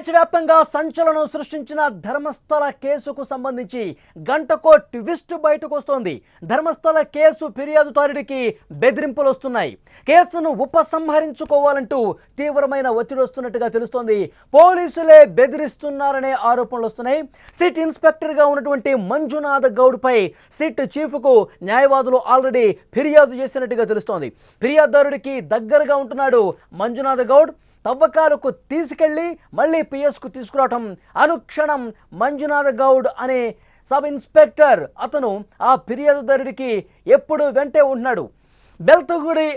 దేశవ్యాప్తంగా సంచలనం సృష్టించిన ధర్మస్థల కేసుకు సంబంధించి గంటకో ట్విస్ట్ బయటకు వస్తోంది. ధర్మస్థల కేసు ఫిర్యాదుదారుడికి బెదిరింపులు వస్తున్నాయి. కేసును ఉపసంహరించుకోవాలంటూ తీవ్రమైన ఒత్తిడి వస్తున్నట్టుగా తెలుస్తోంది. పోలీసులే బెదిరిస్తున్నారనే ఆరోపణలు వస్తున్నాయి. సిట్ ఇన్స్పెక్టర్గా ఉన్నటువంటి మంజునాథ్ గౌడ్పై సిట్ చీఫ్కు న్యాయవాదులు ఆల్రెడీ ఫిర్యాదు చేసినట్టుగా తెలుస్తోంది. ఫిర్యాదుదారుడికి దగ్గరగా ఉంటున్నాడు మంజునాథ్ గౌడ్. తవ్వకాలకు తీసుకెళ్లి మళ్ళీ పిఎస్కు తీసుకురావటం, అనుక్షణం మంజునాథ్ గౌడ్ అనే సబ్ ఇన్స్పెక్టర్ అతను ఆ ఫిర్యాదుదారుడికి ఎప్పుడు వెంటే ఉంటున్నాడు. బెల్తగుడి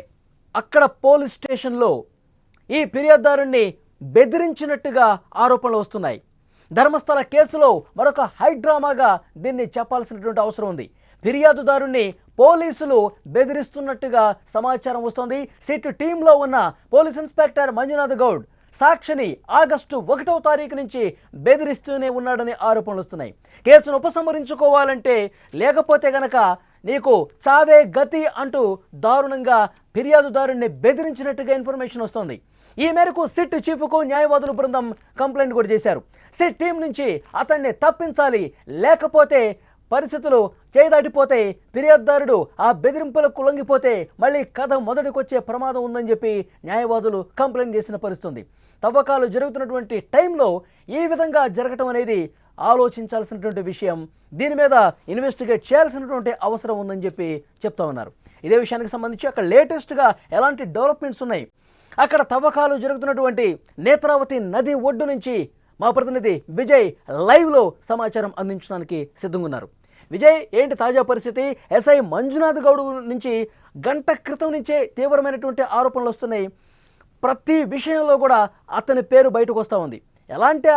అక్కడ పోలీస్ స్టేషన్లో ఈ ఫిర్యాదుదారుడిని బెదిరించినట్టుగా ఆరోపణలు వస్తున్నాయి. ధర్మస్థల కేసులో మరొక హైడ్రామాగా దీన్ని చెప్పాల్సినటువంటి అవసరం ఉంది. ఫిర్యాదుదారుణ్ణి పోలీసులు బెదిరిస్తున్నట్టుగా సమాచారం వస్తోంది. సిట్ టీంలో ఉన్న పోలీస్ ఇన్స్పెక్టర్ మంజునాథ్ గౌడ్ సాక్షిని ఆగస్టు 1వ తారీఖు నుంచి బెదిరిస్తూనే ఉన్నాడని ఆరోపణలు వస్తున్నాయి. కేసును ఉపసంహరించుకోవాలంటే లేకపోతే గనక నీకు చావే గతి అంటూ దారుణంగా ఫిర్యాదుదారుణ్ణి బెదిరించినట్టుగా ఇన్ఫర్మేషన్ వస్తోంది. ఈ మేరకు సిట్ చీఫ్కు న్యాయవాదుల బృందం కంప్లైంట్ కూడా చేశారు. సిట్ టీం నుంచి అతన్ని తప్పించాలి, లేకపోతే పరిస్థితులు చేయదాటిపోతే, ఫిర్యాదుదారుడు ఆ బెదిరింపులకు లొంగిపోతే మళ్ళీ కథ మొదటికొచ్చే ప్రమాదం ఉందని చెప్పి న్యాయవాదులు కంప్లైంట్ చేసిన పరిస్థితుంది. తవ్వకాలు జరుగుతున్నటువంటి టైంలో ఈ విధంగా జరగటం అనేది ఆలోచించాల్సినటువంటి విషయం. దీని మీద ఇన్వెస్టిగేట్ చేయాల్సినటువంటి అవసరం ఉందని చెప్పి చెప్తా ఉన్నారు. ఇదే విషయానికి సంబంధించి అక్కడ లేటెస్ట్గా ఎలాంటి డెవలప్మెంట్స్ ఉన్నాయి, అక్కడ తవ్వకాలు జరుగుతున్నటువంటి నేత్రావతి నది ఒడ్డు నుంచి మా ప్రతినిధి విజయ్ లైవ్లో సమాచారం అందించడానికి సిద్ధంగా ఉన్నారు. విజయ్, ఏంటి తాజా పరిస్థితి? ఎస్ఐ మంజునాథ్ గౌడ్ నుంచి గంట క్రితం నుంచే తీవ్రమైనటువంటి ఆరోపణలు వస్తున్నాయి. ప్రతి విషయంలో కూడా అతని పేరు బయటకు వస్తూ ఉంది. ఎలాంటి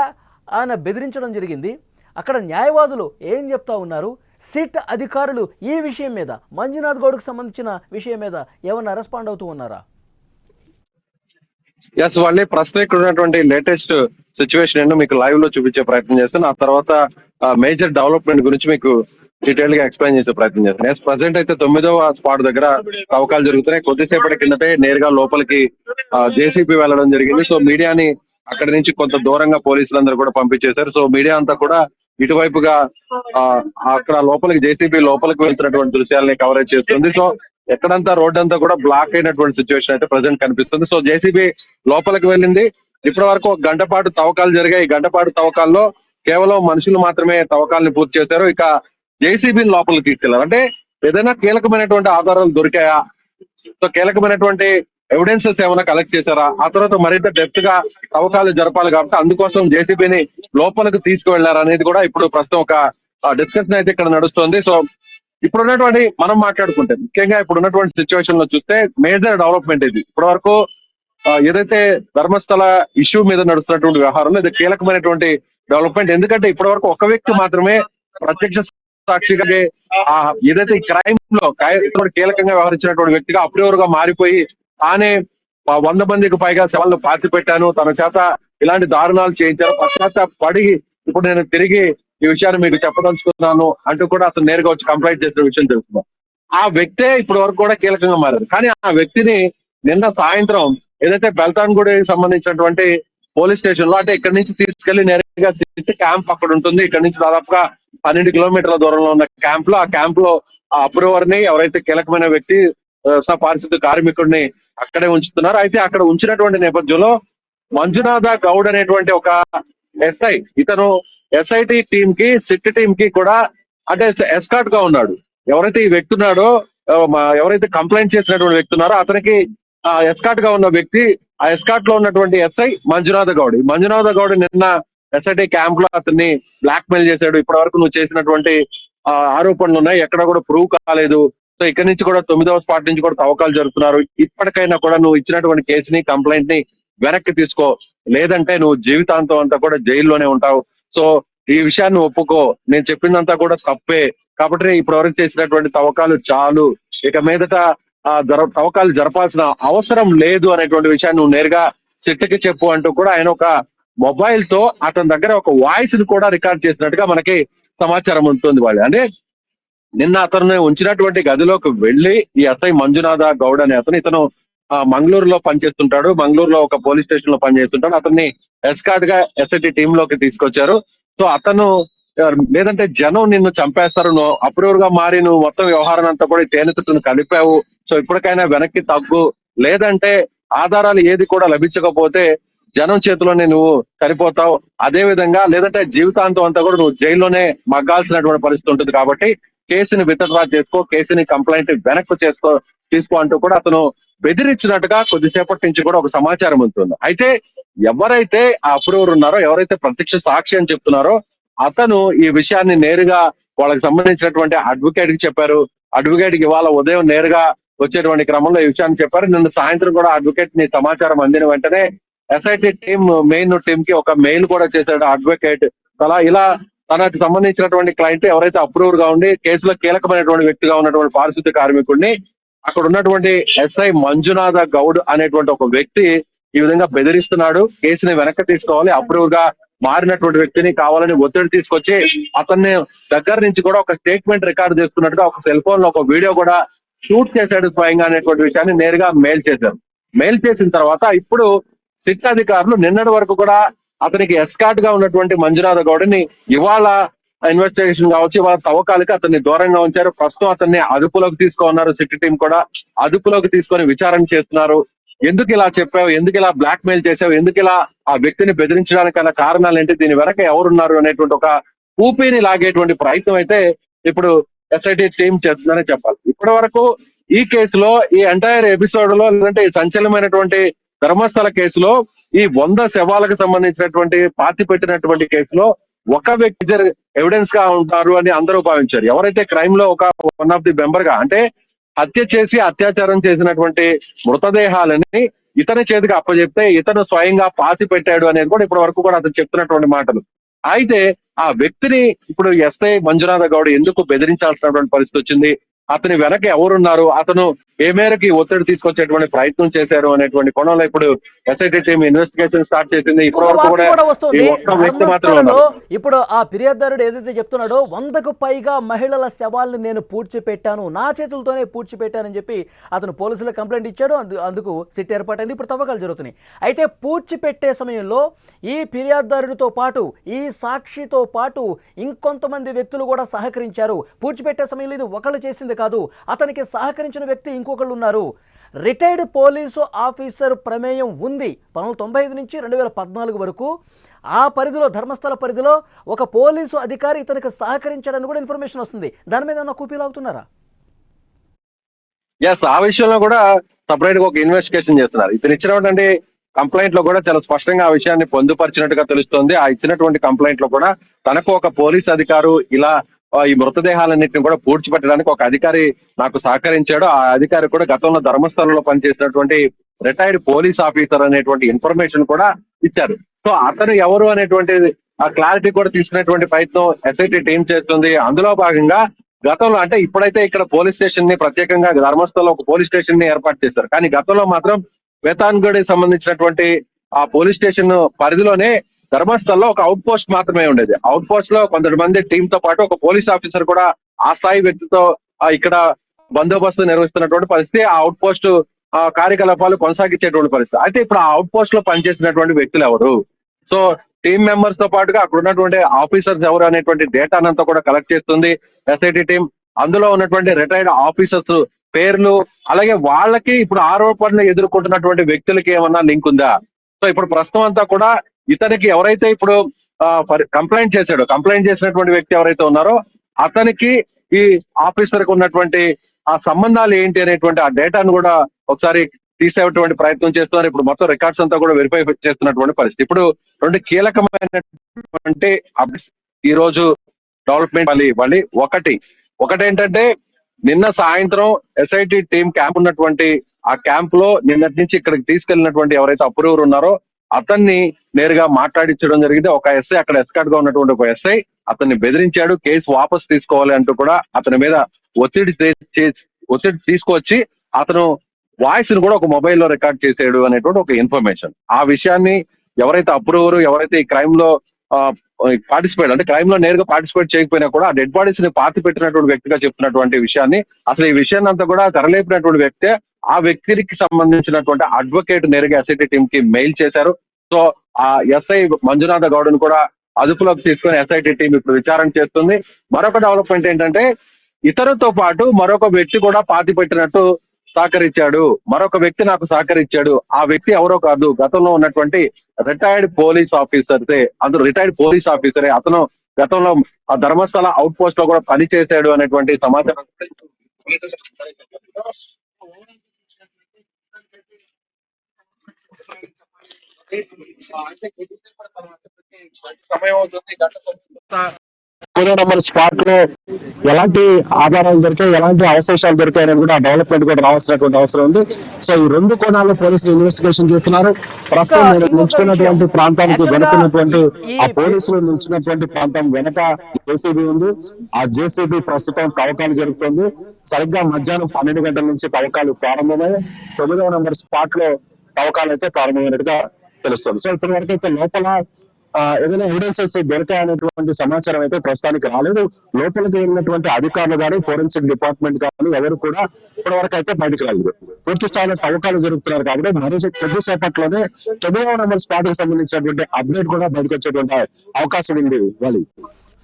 ఆయన బెదిరించడం జరిగింది, అక్కడ న్యాయవాదులు ఏం చెప్తా ఉన్నారు, సిట్ అధికారులు ఈ విషయం మీద, మంజునాథ్ గౌడ్కు సంబంధించిన విషయం మీద ఏమన్నా రెస్పాండ్ అవుతూ ఉన్నారా? ఎస్, వాళ్ళే ప్రస్తుతం ఇక్కడ ఉన్నటువంటి లేటెస్ట్ సిచ్యువేషన్ ఏంటో మీకు లైవ్ లో చూపించే ప్రయత్నం చేస్తాను. ఆ తర్వాత మేజర్ డెవలప్మెంట్ గురించి మీకు డీటెయిల్ గా ఎక్స్ప్లెయిన్ చేసే ప్రయత్నం చేస్తాను. ఎస్, ప్రజెంట్ అయితే 9వ స్పాట్ దగ్గర తవ్వకాలు జరుగుతున్నాయి. కొద్దిసేపటి కిందటే నేరుగా లోపలికి జేసీబీ వెళ్ళడం జరిగింది. సో మీడియాని అక్కడి నుంచి కొంత దూరంగా పోలీసులందరూ కూడా పంపించేశారు. సో మీడియా అంతా కూడా ఇటువైపుగా అక్కడ లోపలికి జేసీబీ లోపలికి వెళ్తున్నటువంటి దృశ్యాలని కవరేజ్ చేస్తుంది. సో ఎక్కడంతా రోడ్ అంతా కూడా బ్లాక్ అయినటువంటి సిచ్యువేషన్ అయితే ప్రజెంట్ కనిపిస్తుంది. సో జేసీబీ లోపలికి వెళ్ళింది. ఇప్పటి వరకు ఒక గంట పాటు తవ్వకాలు జరిగాయి. ఈ గంట పాటు తవ్వకాల్లో కేవలం మనుషులు మాత్రమే తవ్వకాలను పూర్తి చేశారు. ఇక జేసీబీని లోపలికి తీసుకెళ్లారు. అంటే ఏదైనా కీలకమైనటువంటి ఆధారాలు దొరికాయా, సో కీలకమైనటువంటి ఎవిడెన్సెస్ ఏమైనా కలెక్ట్ చేశారా, ఆ తర్వాత మరింత డెప్త్ గా తవ్వకాలు జరపాలి కాబట్టి అందుకోసం జేసీబీని లోపలికి తీసుకువెళ్లారు అనేది కూడా ఇప్పుడు ప్రస్తుతం ఒక డిస్కషన్ అయితే ఇక్కడ నడుస్తుంది. సో ఇప్పుడున్నటువంటి మనం మాట్లాడుకుంటే ముఖ్యంగా ఇప్పుడు ఉన్నటువంటి సిచ్యువేషన్ లో చూస్తే మేజర్ డెవలప్మెంట్ ఇది. ఇప్పటి వరకు ఏదైతే ధర్మస్థల ఇష్యూ మీద నడుస్తున్నటువంటి వ్యవహారంలో ఇది కీలకమైనటువంటి డెవలప్మెంట్. ఎందుకంటే ఇప్పటి వరకు ఒక వ్యక్తి మాత్రమే ప్రత్యక్ష సాక్షిగా ఏదైతే క్రైమ్ లో కీలకంగా వ్యవహరించినటువంటి వ్యక్తిగా అప్రూవర్గా మారిపోయి తానే 100 మందికి పైగా శవాలను పాతి పెట్టాను, తన చేత ఇలాంటి దారుణాలు చేయించారు, పశ్చాత్తాపడి ఇప్పుడు నేను తిరిగి ఈ విషయాన్ని మీకు చెప్పదలుచుకున్నాను అంటూ కూడా అతను నేరుగా వచ్చి కంప్లైంట్ చేసిన విషయం తెలుస్తుంది. ఆ వ్యక్తే ఇప్పటి వరకు కూడా కీలకంగా మారారు. కానీ ఆ వ్యక్తిని నిన్న సాయంత్రం ఏదైతే బెల్తాన్గూడకి సంబంధించినటువంటి పోలీస్ స్టేషన్ లో, అంటే ఇక్కడ నుంచి తీసుకెళ్లి నేరుగా సిట్ క్యాంప్ అక్కడ ఉంటుంది. ఇక్కడ నుంచి దాదాపుగా 12 కిలోమీటర్ల దూరంలో ఉన్న క్యాంప్ లో, ఆ క్యాంప్ లో ఆ అప్రూవర్ ని, ఎవరైతే కీలకమైన వ్యక్తి పారిశుద్ధ కార్మికుడిని అక్కడే ఉంచుతున్నారు. అయితే అక్కడ ఉంచినటువంటి నేపథ్యంలో మంజునాథ గౌడ్ అనేటువంటి ఒక ఎస్ఐ, ఇతను ఎస్ఐటి టీం కి సిట్ టీం కి కూడా అంటే ఎస్కాట్ గా ఉన్నాడు. ఎవరైతే ఈ వ్యక్తి ఉన్నాడో, ఎవరైతే కంప్లైంట్ చేసినటువంటి వ్యక్తి ఉన్నారో అతనికి ఎస్కాట్ గా ఉన్న వ్యక్తి, ఆ ఎస్కాట్ లో ఉన్నటువంటి ఎస్ఐ మంజునాథ గౌడ్. మంజునాథ గౌడ్ నిన్న ఎస్ఐటి క్యాంప్ లో అతన్ని బ్లాక్ మెయిల్ చేశాడు. ఇప్పటి వరకు నువ్వు చేసినటువంటి ఆరోపణలు ఉన్నాయి, ఎక్కడ కూడా ప్రూవ్ కాలేదు. సో ఇక్కడ నుంచి కూడా 9వ స్పాట్ నుంచి కూడా తవ్వకాలు జరుపుతున్నారు. ఇప్పటికైనా కూడా నువ్వు ఇచ్చినటువంటి కేసుని, కంప్లైంట్ ని వెనక్కి తీసుకో, లేదంటే నువ్వు జీవితాంతం అంతా కూడా జైల్లోనే ఉంటావు. సో ఈ విషయాన్ని ఒప్పుకో, నేను చెప్పిందంతా కూడా తప్పే, కాబట్టి ఇప్పటి వరకు చేసినటువంటి తవ్వకాలు చాలు, ఇక మీదట తవ్వకాలు జరపాల్సిన అవసరం లేదు అనేటువంటి విషయాన్ని నువ్వు నేరుగా సిట్కి చెప్పు అంటూ కూడా ఆయన ఒక మొబైల్ తో అతని దగ్గర ఒక వాయిస్ ని కూడా రికార్డ్ చేసినట్టుగా మనకి సమాచారం ఉంటుంది. వాళ్ళు అంటే నిన్న అతను ఉంచినటువంటి గదిలోకి వెళ్లి ఈ ఎస్ఐ మంజునాథ గౌడ్ అనే ఇతను మంగళూరులో పనిచేస్తుంటాడు. మంగళూరులో ఒక పోలీస్ స్టేషన్ లో పనిచేస్తుంటాడు. అతన్ని ఎస్కార్ట్ గా ఎస్ఐటి టీమ్ లోకి తీసుకొచ్చారు. సో అతను ఆ, లేదంటే జనం నిన్ను చంపేస్తారు, నువ్వు అప్రూవర్ గా మారి నువ్వు మొత్తం వ్యవహారం అంతా కూడా ఈ తేనె తుట్టును కలిపావు, సో ఇప్పటికైనా వెనక్కి తగ్గు, లేదంటే ఆధారాలు ఏది కూడా లభించకపోతే జనం చేతిలోనే నువ్వు చనిపోతావు, అదే విధంగా లేదంటే జీవితాంతం అంతా కూడా నువ్వు జైల్లోనే మగ్గాల్సినటువంటి పరిస్థితి ఉంటుంది. కాబట్టి కేసుని విత్డ్రా చేసుకో, కేసుని కంప్లైంట్ వెనక్కి తీసుకో అంటూ కూడా అతను బెదిరించినట్టుగా కొద్దిసేపటి నుంచి కూడా ఒక సమాచారం ఉంటుంది. అయితే ఎవరైతే ఆ అప్రూవర్ ఉన్నారో, ఎవరైతే ప్రత్యక్ష సాక్షి అని చెప్తున్నారో, అతను ఈ విషయాన్ని నేరుగా వాళ్ళకి సంబంధించినటువంటి అడ్వకేట్ కి చెప్పారు. అడ్వకేట్ కి ఇవాళ ఉదయం నేరుగా వచ్చేటువంటి క్రమంలో ఈ విషయాన్ని చెప్పారు. నిన్న సాయంత్రం కూడా అడ్వకేట్ ని సమాచారం అందిన వెంటనే ఎస్ఐటి టీమ్ మెయిన్ టీమ్ కి ఒక మెయిల్ కూడా చేశాడు అడ్వకేట్. అలా ఇలా తనకు సంబంధించినటువంటి క్లయింట్ ఎవరైతే అప్రూవర్ గా ఉండి కేసులో కీలకమైనటువంటి వ్యక్తిగా ఉన్నటువంటి పారిశుద్ధ్య కార్మికుడిని అక్కడ ఉన్నటువంటి ఎస్ఐ మంజునాథ గౌడ్ అనేటువంటి ఒక వ్యక్తి ఈ విధంగా బెదిరిస్తున్నాడు, కేసుని వెనక్కి తీసుకోవాలి, అప్రూవ్ గా మారినటువంటి వ్యక్తిని కావాలని ఒత్తిడి తీసుకొచ్చి అతన్ని దగ్గర నుంచి కూడా ఒక స్టేట్మెంట్ రికార్డు చేస్తున్నట్టుగా ఒక సెల్ ఫోన్ లో ఒక వీడియో కూడా షూట్ చేశాడు స్వయంగా అనేటువంటి విషయాన్ని నేరుగా మెయిల్ చేశారు. మెయిల్ చేసిన తర్వాత ఇప్పుడు సిట్ అధికారులు నిన్నటి వరకు కూడా అతనికి ఎస్కాట్ గా ఉన్నటువంటి మంజునాథ గౌడ్ని ఇవాళ ఇన్వెస్టిగేషన్ కావచ్చు, ఇవాళ తవ్వకాలకి అతన్ని దూరంగా ఉంచారు. ప్రస్తుతం అతన్ని అదుపులోకి తీసుకున్నారు. సిట్ టీం కూడా అదుపులోకి తీసుకొని విచారణ చేస్తున్నారు. ఎందుకు ఇలా చెప్పావు, ఎందుకు ఇలా బ్లాక్ మెయిల్ చేసావు, ఎందుకు ఇలా ఆ వ్యక్తిని బెదిరించడానికి గల కారణాలు ఏంటి, దీని వెనక ఎవరున్నారు అనేటువంటి ఒక ఊపిని లాగేటువంటి ప్రయత్నం అయితే ఇప్పుడు ఎస్ఐటి టీం చేస్తుందనే చెప్పాలి. ఇప్పటి వరకు ఈ కేసులో, ఈ ఎంటైర్ ఎపిసోడ్ లో, లేదంటే ఈ సంచలనమైనటువంటి ధర్మస్థల కేసులో, ఈ 100 శవాలకు సంబంధించినటువంటి పార్టీ పెట్టినటువంటి కేసులో ఒక వ్యక్తి ఎవిడెన్స్ గా ఉంటారు అని అందరూ భావించారు. ఎవరైతే క్రైమ్ లో ఒక వన్ ఆఫ్ ది మెంబర్ గా, అంటే హత్య చేసి అత్యాచారం చేసినటువంటి మృతదేహాలని ఇతని చేతికి అప్పచెప్తే ఇతను స్వయంగా పాతి పెట్టాడు అనేది కూడా ఇప్పటి వరకు కూడా అతను చెప్తున్నటువంటి మాటలు. అయితే ఆ వ్యక్తిని ఇప్పుడు ఎస్ఐ మంజునాథ గౌడ్ ఎందుకు బెదిరించాల్సినటువంటి పరిస్థితి వచ్చింది, అతని వెనక ఎవరున్నారు, అతను ఏ మేరకు ఒత్తిడి తీసుకొచ్చేటువంటి ప్రయత్నం చేశారు అనేటువంటి కోణంలో ఇప్పుడు ఎస్ఐటి టీం ఇన్వెస్టిగేషన్ స్టార్ట్ చేసింది. ఇప్పటి ఇంకొక వరకు వార్త కూడా కూడా ఈ వస్తుంది. ఒక్క వ్యక్తి మాత్రం ధర్మస్థలలో ఉన్నారు. ఇప్పుడు ఆ ఫిర్యాదుదారుడు ఏదైతే చెప్తున్నాడో 100కు పైగా మహిళల శవాల్ని నేను పూడ్చిపెట్టాను, నా చేతులతోనే పూడ్చిపెట్టానని చెప్పి అతను పోలీసులకు కంప్లైంట్ ఇచ్చాడు. అందుకు సిట్ ఏర్పాటైంది. ఇప్పుడు తవ్వకాలు జరుగుతున్నాయి. అయితే పూడ్చిపెట్టే సమయంలో ఈ ఫిర్యాదుదారుడితో పాటు, ఈ సాక్షితో పాటు ఇంకొంతమంది వ్యక్తులు కూడా సహకరించారు. పూడ్చిపెట్టే సమయంలో ఇది ఒకళ్ళు చేసింది కాదు, అతనికి సహకరించిన వ్యక్తి ఇంకొకళ్ళు ఉన్నారు. రిటైర్డ్ పోలీసు ఆఫీసర్ ప్రమేయం ఉంది. 1995 నుంచి 2014 వరకు ఆ పరిధిలో, ధర్మస్థల పరిధిలో ఒక పోలీసు అధికారి ఇతనికి సహకరించాడని కూడా ఇన్ఫర్మేషన్ వస్తుంది. దాని మీద ఏమన్నా కూపీలు అవుతున్నారా? ఎస్, ఆ విషయంలో కూడా సపరేట్ గా ఒక ఇన్వెస్టిగేషన్ చేస్తున్నారు. ఇతను ఇచ్చినటువంటి కంప్లైంట్ లో కూడా చాలా స్పష్టంగా ఆ విషయాన్ని పొందుపరిచినట్టుగా తెలుస్తోంది. ఆ ఇచ్చినటువంటి కంప్లైంట్ లో కూడా తనకు ఒక పోలీస్ అధికారు ఇలా ఈ మృతదేహాలన్నింటిని కూడా పూడ్చిపెట్టడానికి ఒక అధికారి నాకు సహకరించాడు, ఆ అధికారి కూడా గతంలో ధర్మస్థలంలో పనిచేసినటువంటి రిటైర్డ్ పోలీస్ ఆఫీసర్ అనేటువంటి ఇన్ఫర్మేషన్ కూడా ఇచ్చారు. సో అతను ఎవరు అనేటువంటి ఆ క్లారిటీ కూడా తీసుకునేటువంటి ప్రయత్నం ఎస్ఐటి టీం చేస్తుంది. అందులో భాగంగా గతంలో, అంటే ఇప్పుడైతే ఇక్కడ పోలీస్ స్టేషన్ ని ప్రత్యేకంగా ధర్మస్థలంలో ఒక పోలీస్ స్టేషన్ ని ఏర్పాటు చేశారు, కానీ గతంలో మాత్రం వేతాన్గఢ్ సంబంధించినటువంటి ఆ పోలీస్ స్టేషన్ పరిధిలోనే ధర్మస్థల్లో ఒక అవుట్ పోస్ట్ మాత్రమే ఉండేది. అవుట్ పోస్ట్ లో కొంతమంది టీం తో పాటు ఒక పోలీస్ ఆఫీసర్ కూడా ఆ స్థాయి వ్యక్తితో ఇక్కడ బందోబస్తు నిర్వహిస్తున్నటువంటి పరిస్థితి, ఆ అవుట్ పోస్ట్ కార్యకలాపాలు కొనసాగించేటువంటి పరిస్థితి. అయితే ఇప్పుడు ఆ అవుట్ పోస్ట్ లో పనిచేసినటువంటి వ్యక్తులు ఎవరు, సో టీమ్ మెంబర్స్ తో పాటుగా అక్కడ ఉన్నటువంటి ఆఫీసర్స్ ఎవరు అనేటువంటి డేటానంతా కూడా కలెక్ట్ చేస్తుంది ఎస్ఐటి టీం. అందులో ఉన్నటువంటి రిటైర్డ్ ఆఫీసర్స్ పేర్లు, అలాగే వాళ్ళకి ఇప్పుడు ఆరోపణలు ఎదుర్కొంటున్నటువంటి వ్యక్తులకి ఏమన్నా లింక్ ఉందా. సో ఇప్పుడు ప్రస్తుతం అంతా కూడా ఇతనికి ఎవరైతే ఇప్పుడు కంప్లైంట్ చేశాడో, కంప్లైంట్ చేసినటువంటి వ్యక్తి ఎవరైతే ఉన్నారో అతనికి ఈ ఆఫీసర్ కు ఉన్నటువంటి ఆ సంబంధాలు ఏంటి అనేటువంటి ఆ డేటాను కూడా ఒకసారి తీసేటువంటి ప్రయత్నం చేస్తున్నారు. ఇప్పుడు మొత్తం రికార్డ్స్ అంతా కూడా వెరిఫై చేస్తున్నటువంటి పరిస్థితి. ఇప్పుడు రెండు కీలకమైనటువంటి అప్డేట్స్ ఈ రోజు డెవలప్మెంట్ మళ్ళీ ఒకటేంటంటే, నిన్న సాయంత్రం ఎస్ఐటి టీం క్యాంప్ ఉన్నటువంటి ఆ క్యాంప్ లో నిన్నటి నుంచి ఇక్కడికి తీసుకెళ్లినటువంటి ఎవరైతే అప్రూవర్ ఉన్నారో అతన్ని నేరుగా మాట్లాడించడం జరిగింది. ఒక ఎస్ఐ, అక్కడ ఎస్కాట్ గా ఉన్నటువంటి ఒక ఎస్ఐ అతన్ని బెదిరించాడు, కేసు వాపస్ తీసుకోవాలి అంటూ కూడా అతని మీద ఒత్తిడి తీసుకొచ్చి అతను వాయిస్ ను కూడా ఒక మొబైల్లో రికార్డ్ చేసాడు అనేటువంటి ఒక ఇన్ఫర్మేషన్. ఆ విషయాన్ని ఎవరైతే అప్రూవర్, ఎవరైతే ఈ క్రైమ్ లో పార్టిసిపేట్, అంటే క్రైమ్ లో నేరుగా పార్టిసిపేట్ చేయకపోయినా కూడా ఆ డెడ్ బాడీస్ ని పాతి పెట్టినటువంటి వ్యక్తిగా చెప్తున్నటువంటి విషయాన్ని, అసలు ఈ విషయాన్ని అంతా కూడా తెరలేపినటువంటి వ్యక్తే ఆ వ్యక్తికి సంబంధించినటువంటి అడ్వకేట్ నేరుగా ఎస్ఐటి టీం కి మెయిల్ చేశారు. సో ఆ ఎస్ఐ మంజునాథ గౌడ్ను కూడా అదుపులోకి తీసుకొని ఎస్ఐటి టీం ఇప్పుడు విచారణ చేస్తుంది. మరొక డెవలప్మెంట్ ఏంటంటే ఇతరుతో పాటు మరొక వ్యక్తి కూడా పాతి పెట్టినట్టు సహకరించాడు. మరొక వ్యక్తి నాకు సహకరించాడు. ఆ వ్యక్తి ఎవరో కాదు, గతంలో ఉన్నటువంటి రిటైర్డ్ పోలీస్ ఆఫీసర్సే. అందులో రిటైర్డ్ పోలీస్ ఆఫీసరే. అతను గతంలో ఆ ధర్మస్థల అవుట్ పోస్ట్ లో కూడా పని చేశాడు అనేటువంటి సమాచారం సమయం అవుతుంది. తొమ్మిదో నంబర్ స్పాట్ లో ఎలాంటి ఆధారాలు దొరికాయి, ఎలాంటి అవశేషాలు దొరికాయని కూడా డెవలప్మెంట్ కూడా రావాల్సినటువంటి అవసరం ఉంది. సో ఈ రెండు కోణాల్లో పోలీసులు ఇన్వెస్టిగేషన్ చేస్తున్నారు. ఇంకా ప్రస్తుతం నేను ఇంకొక విషయం, నిల్చున్నటువంటి ప్రాంతానికి యాక్చువల్ గా వెనుకున్నటువంటి ఈ ఆ పోలీసులు నిల్చున్నటువంటి ప్రాంతం వెనక జేసీబీ ఉంది. ఆ జేసీబీ ప్రస్తుతం తవ్వకాలు జరుగుతుంది. సరిగ్గా మధ్యాహ్నం 12 గంటల నుంచి తవ్వకాలు ప్రారంభమై 9వ నంబర్ స్పాట్ లో తవ్వకాలు అయితే ప్రారంభమైనట్టుగా తెలుస్తుంది. సో ఇప్పటి వరకు అయితే లోపల ఏదైనా ఎవిడెన్సెస్ దొరికాయనేటువంటి సమాచారం అయితే ప్రస్తుతానికి రాలేదు. లోపలికి వెళ్ళినటువంటి అధికారులు కానీ ఫోరెన్సిక్ డిపార్ట్మెంట్ కానీ ఎవరు కూడా ఇప్పటి వరకు అయితే బయటకు రాలేదు. పూర్తి స్థాయిలో తవ్వకాలు జరుగుతున్నారు కాబట్టి మరో కొద్దిసేపట్లోనే 9వ నంబర్ స్పాట్ కి సంబంధించినటువంటి అప్డేట్ కూడా బయటకు వచ్చేటువంటి అవకాశం ఉంది. వాలి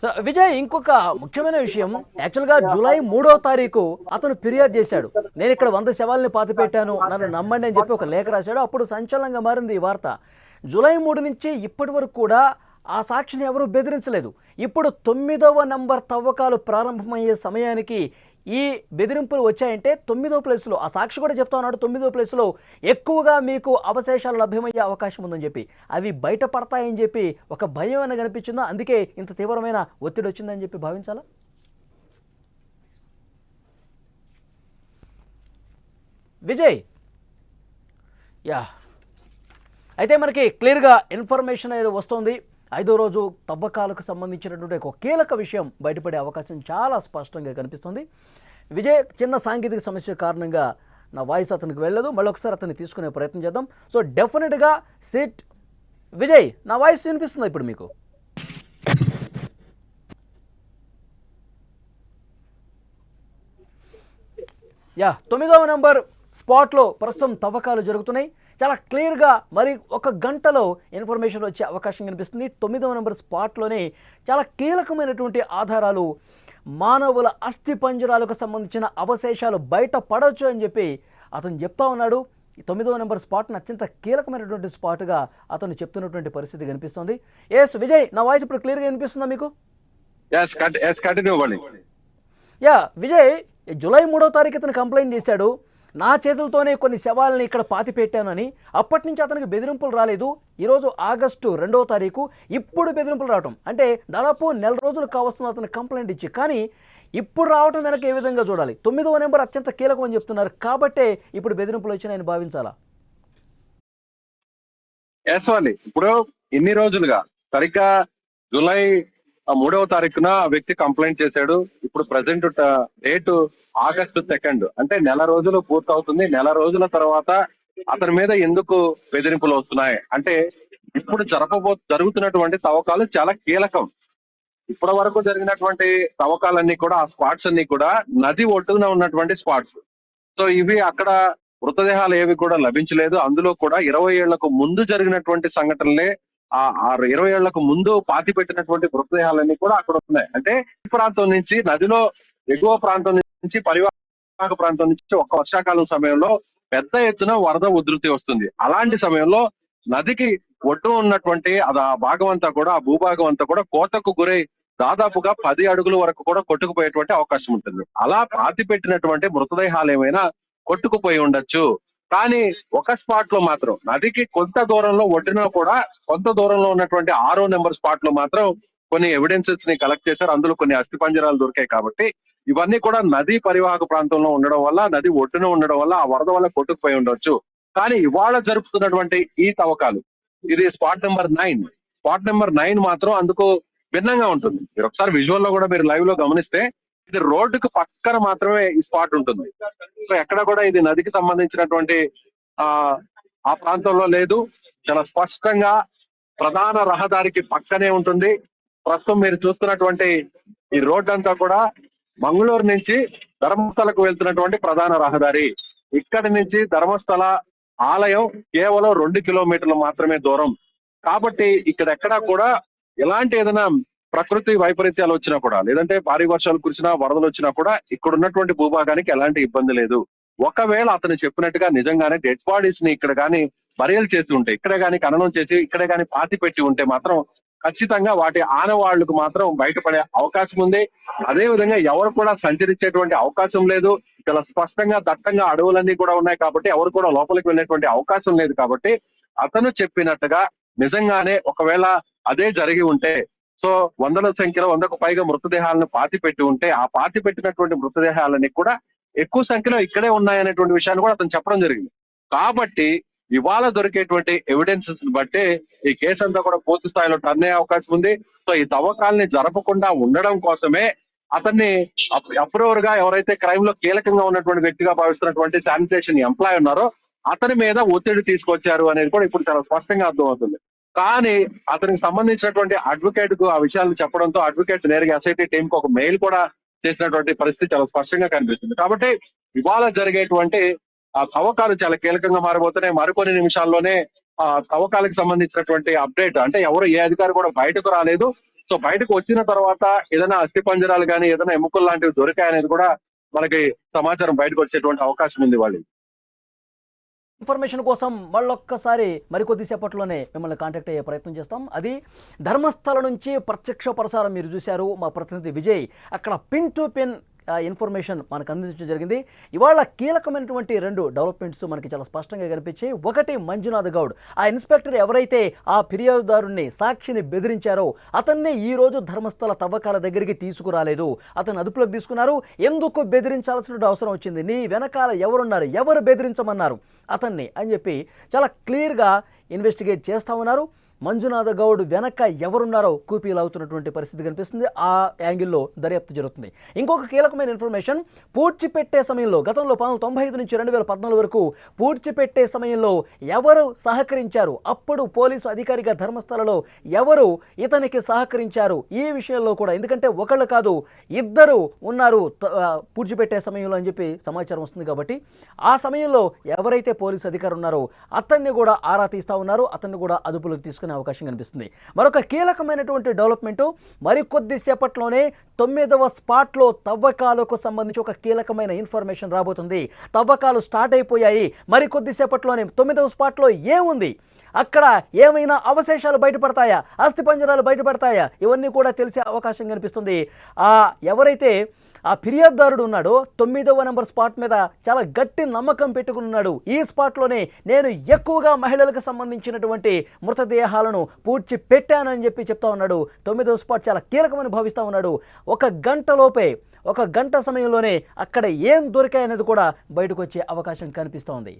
సో విజయ్, ఇంకొక ముఖ్యమైన విషయం, యాక్చువల్గా జూలై 3వ తారీఖు అతను ఫిర్యాదు చేశాడు. నేను ఇక్కడ 100 శవాల్ని పాతి పెట్టాను, నన్ను నమ్మండి అని చెప్పి ఒక లేఖ రాశాడు. అప్పుడు సంచలనంగా మారింది ఈ వార్త. జూలై 3 నుంచి ఇప్పటి వరకు కూడా ఆ సాక్షిని ఎవరూ బెదిరించలేదు. ఇప్పుడు 9వ నంబర్ తవ్వకాలు ప్రారంభమయ్యే సమయానికి ఈ బెదిరింపులు వచ్చాయంటే 9వ ప్లేస్లో, ఆ సాక్షి కూడా చెప్తా ఉన్నాడు, 9వ ప్లేస్లో ఎక్కువగా మీకు అవశేషాలు లభ్యమయ్యే అవకాశం ఉందని చెప్పి, అవి బయటపడతాయని చెప్పి ఒక భయం అనేది కనిపించిందా? అందుకే ఇంత తీవ్రమైన ఒత్తిడి వచ్చిందని చెప్పి భావించాలా? విజయ్, యా, అయితే మనకి క్లియర్గా ఇన్ఫర్మేషన్ అనేది వస్తుంది. 5వ రోజు తవ్వకాలకు సంబంధించినటువంటి ఒక కీలక విషయం బయటపడే అవకాశం చాలా స్పష్టంగా కనిపిస్తుంది. విజయ్, చిన్న సాంకేతిక సమస్య కారణంగా నా వాయిస్ అతనికి వెళ్ళదు. మళ్ళీ ఒకసారి అతన్ని తీసుకునే ప్రయత్నం చేద్దాం. సో డెఫినెట్గా సిట్ విజయ్, నా వాయిస్ వినిపిస్తుందా ఇప్పుడు మీకు? యా, 9వ నంబర్ స్పాట్లో ప్రస్తుతం తవ్వకాలు జరుగుతున్నాయి. చాలా క్లియర్గా మరి ఒక గంటలో ఇన్ఫర్మేషన్ వచ్చే అవకాశం కనిపిస్తుంది. 9వ నంబర్ స్పాట్లోనే చాలా కీలకమైనటువంటి ఆధారాలు, మానవుల అస్థి పంజరాలకు సంబంధించిన అవశేషాలు బయట పడవచ్చు అని చెప్పి అతను చెప్తా ఉన్నాడు. 9వ నంబర్ స్పాట్ను అత్యంత కీలకమైనటువంటి స్పాట్గా అతను చెప్తున్నటువంటి పరిస్థితి కనిపిస్తుంది. ఎస్ విజయ్, నా వాయిస్ ఇప్పుడు క్లియర్గా వినిపిస్తుందా మీకు? యా విజయ్, జూలై 3వ తారీఖు అతను కంప్లైంట్ చేశాడు, నా చేతులతోనే కొన్ని శవాలని ఇక్కడ పాతి పెట్టానని. అప్పటి నుంచి అతనికి బెదిరింపులు రాలేదు. ఈరోజు ఆగస్టు 2వ తారీఖు ఇప్పుడు బెదిరింపులు రావటం అంటే దాదాపు నెల రోజులు కావస్తుంది అతను కంప్లైంట్ ఇచ్చి. కానీ ఇప్పుడు రావటం వెనక ఏ విధంగా చూడాలి? 9వ నెంబర్ అత్యంత కీలకం అని చెప్తున్నారు కాబట్టే ఇప్పుడు బెదిరింపులు వచ్చినాయని భావించాలా? ఇప్పుడు ఇన్ని రోజులుగా సరిగ్గా జూలై 3వ తారీఖున వ్యక్తి కంప్లైంట్ చేశాడు. ఇప్పుడు ప్రజెంట్ డేట్ ఆగస్టు 2, అంటే నెల రోజులు పూర్తవుతుంది. నెల రోజుల తర్వాత అతని మీద ఎందుకు బెదిరింపులు వస్తున్నాయి అంటే ఇప్పుడు జరుగుతున్నటువంటి తవ్వకాలు చాలా కీలకం. ఇప్పటి వరకు జరిగినటువంటి తవ్వకాలన్నీ కూడా, ఆ స్పాట్స్ అన్ని కూడా నది ఒడ్డున ఉన్నటువంటి స్పాట్స్. సో ఇవి అక్కడ మృతదేహాలు ఏవి కూడా లభించలేదు. అందులో కూడా 20 ఏళ్లకు ముందు జరిగినటువంటి సంఘటనలే, ఆ 20 ఏళ్లకు ముందు పాతి పెట్టినటువంటి మృతదేహాలన్నీ కూడా అక్కడ ఉన్నాయి. అంటే ఈ ప్రాంతం నుంచి, నదిలో ఎగువ ప్రాంతం నుంచి, పరివాహక ప్రాంతం నుంచి ఒక్క వర్షాకాలం సమయంలో పెద్ద ఎత్తున వరద ఉధృతి వస్తుంది. అలాంటి సమయంలో నదికి ఒడ్డు ఉన్నటువంటి అది ఆ భాగం అంతా కూడా, ఆ భూభాగం అంతా కూడా కోతకు గురై దాదాపుగా 10 అడుగుల వరకు కూడా కొట్టుకుపోయేటువంటి అవకాశం ఉంటుంది. అలా పాతి పెట్టినటువంటి మృతదేహాలు ఏమైనా కొట్టుకుపోయి ఉండొచ్చు. కానీ ఒక స్పాట్ లో మాత్రం, నదికి కొంత దూరంలో ఒడ్డున కూడా కొంత దూరంలో ఉన్నటువంటి 6వ నెంబర్ స్పాట్ లో మాత్రం కొన్ని ఎవిడెన్సెస్ ని కలెక్ట్ చేశారు. అందులో కొన్ని అస్థిపంజరాలు దొరికాయి. కాబట్టి ఇవన్నీ కూడా నదీ పరివాహక ప్రాంతంలో ఉండడం వల్ల, నది ఒడ్డున ఉండడం వల్ల ఆ వరద వల్ల కొట్టుకుపోయి ఉండొచ్చు. కానీ ఇవాళ జరుపుతున్నటువంటి ఈ తవ్వకాలు, ఇది స్పాట్ నెంబర్ 9. స్పాట్ నెంబర్ 9 మాత్రం అందుకు భిన్నంగా ఉంటుంది. మీరు ఒకసారి విజువల్ లో కూడా మీరు లైవ్ లో గమనిస్తే ఇది రోడ్డుకు పక్కన మాత్రమే ఈ స్పాట్ ఉంటుంది. సో ఎక్కడ కూడా ఇది నదికి సంబంధించినటువంటి ఆ ఆ ప్రాంతంలో లేదు. చాలా స్పష్టంగా ప్రధాన రహదారికి పక్కనే ఉంటుంది. ప్రస్తుతం మీరు చూస్తున్నటువంటి ఈ రోడ్ అంతా కూడా మంగళూరు నుంచి ధర్మస్థలకు వెళ్తున్నటువంటి ప్రధాన రహదారి. ఇక్కడి నుంచి ధర్మస్థల ఆలయం కేవలం 2 కిలోమీటర్లు మాత్రమే దూరం. కాబట్టి ఇక్కడెక్కడా కూడా ఎలాంటి ఏదైనా ప్రకృతి వైపరీత్యాలు వచ్చినా కూడా, లేదంటే భారీ వర్షాలు కురిసినా, వరదలు వచ్చినా కూడా ఇక్కడ ఉన్నటువంటి భూభాగానికి ఎలాంటి ఇబ్బంది లేదు. ఒకవేళ అతను చెప్పినట్టుగా నిజంగానే డెడ్ బాడీస్ ని ఇక్కడ కానీ బరియల్ చేసి ఉంటే, ఇక్కడే కానీ ఖననం చేసి, ఇక్కడే కానీ పాతి పెట్టి ఉంటే మాత్రం ఖచ్చితంగా వాటి ఆనవాళ్లకు మాత్రం బయటపడే అవకాశం ఉంది. అదే విధంగా ఎవరు కూడా సంచరించేటువంటి అవకాశం లేదు. చాలా స్పష్టంగా దట్టంగా అడవులన్నీ కూడా ఉన్నాయి కాబట్టి ఎవరు కూడా లోపలికి వెళ్ళేటువంటి అవకాశం లేదు. కాబట్టి అతను చెప్పినట్టుగా నిజంగానే ఒకవేళ అదే జరిగి ఉంటే, సో వందల సంఖ్యలో 100కు పైగా మృతదేహాలను పాతి పెట్టి ఉంటే, ఆ పాతి పెట్టినటువంటి మృతదేహాలని కూడా ఎక్కువ సంఖ్యలో ఇక్కడే ఉన్నాయనేటువంటి విషయాన్ని కూడా అతను చెప్పడం జరిగింది. కాబట్టి ఇవాళ దొరికేటువంటి ఎవిడెన్సెస్ బట్టే ఈ కేసు అంతా కూడా పూర్తి స్థాయిలో టర్న్ అయ్యే అవకాశం ఉంది. సో ఈ తవ్వకాలని జరపకుండా ఉండడం కోసమే అతన్ని అప్రూవర్ గా ఎవరైతే క్రైమ్ లో కీలకంగా ఉన్నటువంటి వ్యక్తిగా భావిస్తున్నటువంటి శానిటేషన్ ఎంప్లాయ్ ఉన్నారో అతని మీద ఒత్తిడి తీసుకొచ్చారు అనేది కూడా ఇప్పుడు చాలా స్పష్టంగా అర్థమవుతుంది. కానీ అతనికి సంబంధించినటువంటి అడ్వకేట్ కు ఆ విషయాలు చెప్పడంతో అడ్వకేట్ నేరుగా ఎస్ఐటి టీం కు ఒక మెయిల్ కూడా చేసినటువంటి పరిస్థితి చాలా స్పష్టంగా కనిపిస్తుంది. కాబట్టి ఇవాళ జరిగేటువంటి ఆ తవ్వకాలు చాలా కీలకంగా మారబోతున్నాయి. మరికొన్ని నిమిషాల్లోనే ఆ తవ్వకాలకు సంబంధించినటువంటి అప్డేట్, అంటే ఎవరు ఏ అధికారి కూడా బయటకు రాలేదు. సో బయటకు వచ్చిన తర్వాత ఏదైనా అస్థి పంజరాలు కానీ ఏదైనా ఎముకలు లాంటివి దొరికాయనేది కూడా మనకి సమాచారం బయటకు వచ్చేటువంటి అవకాశం ఉంది వాళ్ళు. ఇన్ఫర్మేషన్ కోసం మళ్ళొక్కసారి మరికొద్దిసేపట్లోనే మిమ్మల్ని కాంటాక్ట్ అయ్యే ప్రయత్నం చేస్తాం. అది ధర్మస్థల నుంచి ప్రత్యక్ష ప్రసారం మీరు చూశారు. మా ప్రతినిధి విజయ్ అక్కడ పిన్ టు పిన్ ఇన్ఫర్మేషన్ మనకు అందించడం జరిగింది. ఇవాళ కీలకమైనటువంటి 2 డెవలప్మెంట్స్ మనకి చాలా స్పష్టంగా కనిపించాయి. ఒకటి, మంజునాథ్ గౌడ్, ఆ ఇన్స్పెక్టర్ ఎవరైతే ఆ ఫిర్యాదుదారుని సాక్షిని బెదిరించారో అతన్ని ఈ రోజు ధర్మస్థల తవ్వకాల దగ్గరికి తీసుకురాలేదు. అతను అదుపులోకి తీసుకున్నారు. ఎందుకు బెదిరించాల్సిన అవసరం వచ్చింది, నీ వెనకాల ఎవరున్నారు, ఎవరు బెదిరించమన్నారు అతన్ని అని చెప్పి చాలా క్లియర్గా ఇన్వెస్టిగేట్ చేస్తూ ఉన్నారు. మంజునాథ గౌడ్ వెనక ఎవరున్నారో కూపీలు అవుతున్నటువంటి పరిస్థితి కనిపిస్తుంది. ఆ యాంగిల్లో దర్యాప్తు జరుగుతుంది. ఇంకొక కీలకమైన ఇన్ఫర్మేషన్, పూడ్చిపెట్టే సమయంలో గతంలో 1995 నుంచి 2014 వరకు పూడ్చిపెట్టే సమయంలో ఎవరు సహకరించారు, అప్పుడు పోలీసు అధికారిగా ధర్మస్థలలో ఎవరు ఇతనికి సహకరించారు ఈ విషయంలో కూడా, ఎందుకంటే ఒకళ్ళు కాదు ఇద్దరు ఉన్నారు పూడ్చిపెట్టే సమయంలో అని చెప్పి సమాచారం వస్తుంది. కాబట్టి ఆ సమయంలో ఎవరైతే పోలీసు అధికారి ఉన్నారో అతన్ని కూడా ఆరా తీస్తా ఉన్నారు. అతన్ని కూడా అదుపులోకి తీసుకుని అవకాశం కనిపిస్తుంది. మరొక కీలకమైనటువంటి డెవలప్మెంట్, మరికొద్ది సేపట్లోనే 9వ స్పాట్లో తవ్వకాలకు సంబంధించి ఒక కీలకమైన ఇన్ఫర్మేషన్ రాబోతుంది. తవ్వకాలు స్టార్ట్ అయిపోయాయి. మరికొద్ది సేపట్లోనే 9వ స్పాట్లో ఏముంది, అక్కడ ఏమైనా అవశేషాలు బయటపడతాయా, అస్థి పంజరాలు బయటపడతాయా, ఇవన్నీ కూడా తెలిసే అవకాశం కనిపిస్తుంది. ఎవరైతే ఆ ఫిర్యాదుదారుడు ఉన్నాడో 9వ నెంబర్ స్పాట్ మీద చాలా గట్టి నమ్మకం పెట్టుకున్నాడు. ఈ స్పాట్లోనే నేను ఎక్కువగా మహిళలకు సంబంధించినటువంటి మృతదేహాలను పూడ్చి పెట్టానని చెప్పి చెప్తా ఉన్నాడు. 9వ స్పాట్ చాలా కీలకమని భావిస్తూ ఉన్నాడు. ఒక గంట సమయంలోనే అక్కడ ఏం దొరికాయనేది కూడా బయటకు వచ్చే అవకాశం కనిపిస్తోంది.